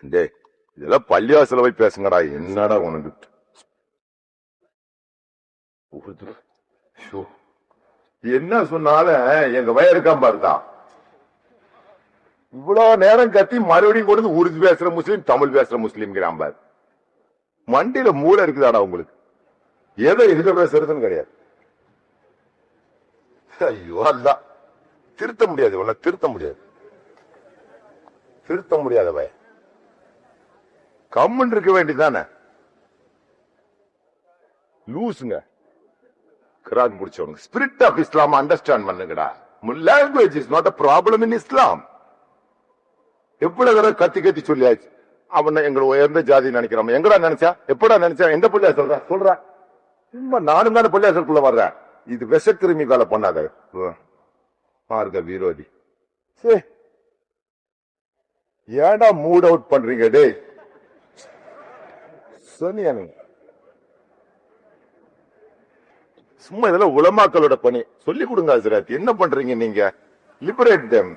டேய் இதெல்லாம் பள்ளிவாசல போய் பேசுங்கடா. என்னடா உனக்கு என்ன சொன்னாலும் எங்க வயருக்கான் பாருதான். இவ்வளவு நேரம் கத்தி மறுபடியும் கொண்டு உருது பேசுற முஸ்லீம் தமிழ் பேசுற முஸ்லீம் பாரு. மண்டியில மூளை இருக்குதாடா உங்களுக்கு? ஏதோ எங்க பேசுறதுன்னு கிடையாது. ஐயோ அதான் திருத்த முடியாது. இவள திருத்த முடியாது. திருத்த முடியாத பய கம்மன் இருக்க வேண்டியதானே. லூசுங்க கிராக் முடிச்சவங்க. ஸ்பிரிட் ஆஃப் இஸ்லாம் அண்டர்ஸ்டாண்ட் பண்ணுங்கடா. Language is not a problem in Islam. எவ்வளவு தடவை கத்தி கத்தி சொல்லியாச்சு. அவன் எங்களை உயர்ந்த ஜாதி நினைக்கிறான். எங்கடா நினைச்சா? எப்படா நினைச்சா? எந்த பிள்ளையா சொல்ற? சும்மா நானும் தானே பள்ளியாசலுக்குள்ள வர்றேன். இது விஷக்கிருமி வேலை பண்ணாத மார்க்க விரோதி. ஏடா மூட் அவுட் பண்றீங்க டே? சொன்னியா நீங்க? சும்மா இதெல்லாம் உலமாக்களோட பணி. சொல்லி கொடுங்க ஹஸ்ரத். என்ன பண்றீங்க நீங்க? Liberate them.